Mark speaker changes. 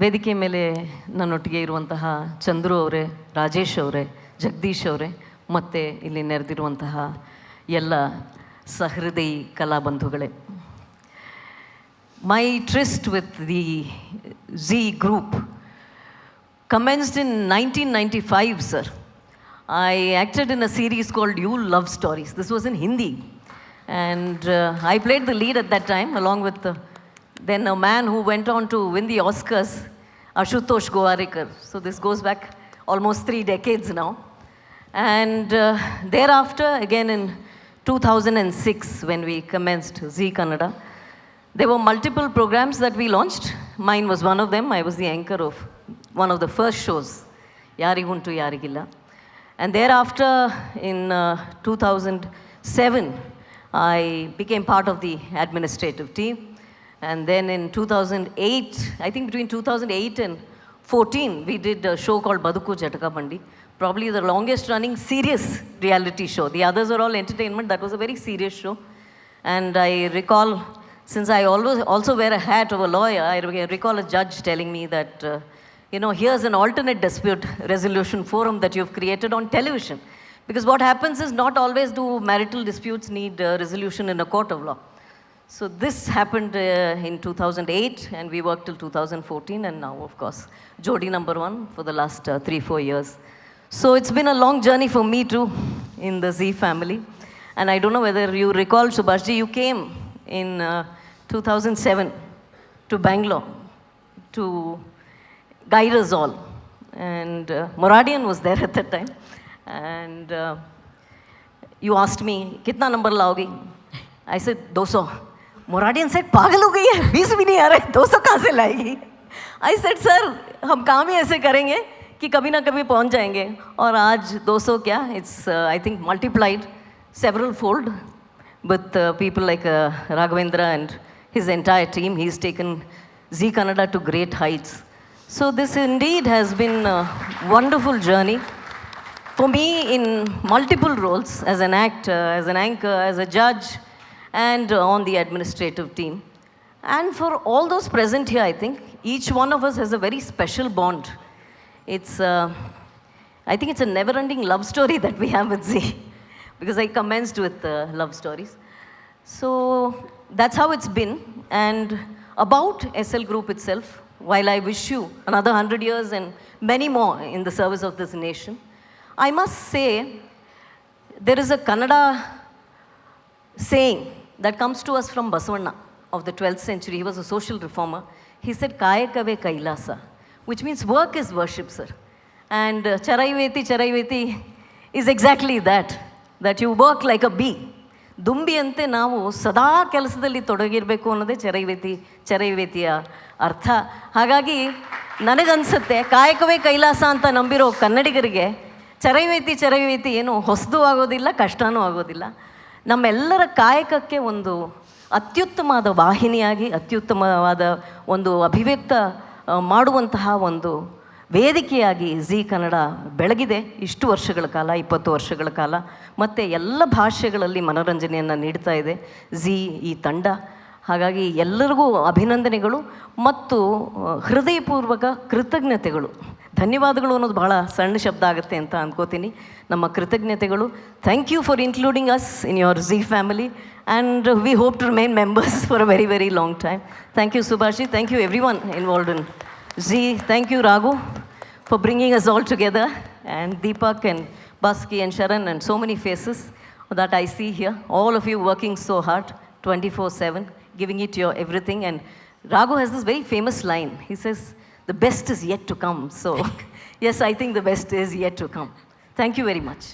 Speaker 1: ವೇದಿಕೆ ಮೇಲೆ ನನ್ನೊಟ್ಟಿಗೆ ಇರುವಂತಹ ಚಂದ್ರು ಅವರೇ, ರಾಜೇಶ್ ಅವರೇ, ಜಗದೀಶ್ ಅವರೇ, ಮತ್ತು ಇಲ್ಲಿ ನೆರೆದಿರುವಂತಹ ಎಲ್ಲ ಸಹೃದಯಿ ಕಲಾಬಂಧುಗಳೇ. My tryst with the Zee group commenced in 1995, sir. I acted in a series called You Love Stories. This was in Hindi. And I played the lead at that time, along with then a man who went on to win the Oscars, Ashutosh Gowarikar. So this goes back almost 3 decades now. And thereafter, again in 2006, when we commenced Zee Kannada, there were multiple programs that we launched. Mine was one of them. I was the anchor of one of the first shows, Yariguntu Yarigilla. And thereafter, in 2007, I became part of the administrative team. And then in 2008, I think between 2008 and 14, we did a show called Baduku Jataka Bandi, probably the longest running serious reality show. The others are all entertainment. That was a very serious show. And I recall, since I always also wear a hat of a lawyer, I recall a judge telling me that, here's an alternate dispute resolution forum that you've created on television. Because what happens is not always do marital disputes need resolution in a court of law. So this happened in 2008, and we worked till 2014, and now, of course, Jodi number 1 for the last 3-4 years. So it's been a long journey for me too in the Zee family. And I don't know whether you recall, Subhashji, you came in 2007 to Bangalore to guide us all. And Moradian was there at that time. And you asked me, kitna number laogi? I said, 200. Moradian said, पागल हो गई है, 20 भी नहीं आ रहा है, 200 कहाँ से लाएगी? I said, sir, हम काम ही ऐसे करेंगे कि कभी ना कभी पहुँच जाएंगे. और आज 200 क्या? It's I think multiplied several fold with people like Raghavendra and his entire team. He's taken Zee Kannada to great heights. So this indeed has been a wonderful journey for me in multiple roles, as an actor, as an anchor, as a judge, and on the administrative team. And for all those present here, I think each one of us has a very special bond. It's, I think it's a never-ending love story that we have with Zee, because I commenced with love stories. So that's how it's been. And about SL Group itself, while I wish you another 100 years and many more in the service of this nation, I must say there is a Kannada saying that comes to us from Basavanna of the 12th century. He was a social reformer. He said, Kayakave Kailasa, which means work is worship, sir. And Charaiveti is exactly that you work like a bee. ದುಂಬಿ ಅಂತೆ ನಾವು ಸದಾ ಕೆಲಸದಲ್ಲಿ ತೊಡಗಿರಬೇಕು ಅನ್ನೋದೇ ಚರೈವೇತಿಯ ಅರ್ಥ. ಹಾಗಾಗಿ ನನಗನ್ಸುತ್ತೆ ಕಾಯಕವೇ ಕೈಲಾಸ ಅಂತ ನಂಬಿರೋ ಕನ್ನಡಿಗರಿಗೆ ಚರೈವೇತಿ ಏನು ಹೊಸದು ಆಗೋದಿಲ್ಲ, ಕಷ್ಟನೂ ಆಗೋದಿಲ್ಲ. ನಮ್ಮೆಲ್ಲರ ಕಾಯಕಕ್ಕೆ ಒಂದು ಅತ್ಯುತ್ತಮವಾದ ವಾಹಿನಿಯಾಗಿ, ಅತ್ಯುತ್ತಮವಾದ ಒಂದು ಅಭಿವ್ಯಕ್ತ ಮಾಡುವಂತಹ ಒಂದು ವೇದಿಕೆಯಾಗಿ Zee ಕನ್ನಡ ಬೆಳಗಿದೆ ಇಷ್ಟು ವರ್ಷಗಳ ಕಾಲ, 20 ವರ್ಷಗಳ ಕಾಲ. ಮತ್ತು ಎಲ್ಲ ಭಾಷೆಗಳಲ್ಲಿ ಮನೋರಂಜನೆಯನ್ನು ನೀಡ್ತಾ ಇದೆ Zee ಈ ತಂಡ. ಹಾಗಾಗಿ ಎಲ್ಲರಿಗೂ ಅಭಿನಂದನೆಗಳು ಮತ್ತು ಹೃದಯಪೂರ್ವಕ ಕೃತಜ್ಞತೆಗಳು. ಧನ್ಯವಾದಗಳು ಅನ್ನೋದು ಬಹಳ ಸಣ್ಣ ಶಬ್ದ ಆಗುತ್ತೆ ಅಂತ ಅಂದ್ಕೋತೀನಿ. ನಮ್ಮ ಕೃತಜ್ಞತೆಗಳು. Thank you for including us in your Zee family, and we hope to remain members for a very very long time. Thank you Subhashi. Thank you every one involved in Zee. Thank you, Raghu, for bringing us all together, and Deepak and Baski and Sharan and so many faces that I see here. All of you working so hard, 24/7, giving it your everything. And Raghu has this very famous line. He says, the best is yet to come. So, yes, I think the best is yet to come. Thank you very much.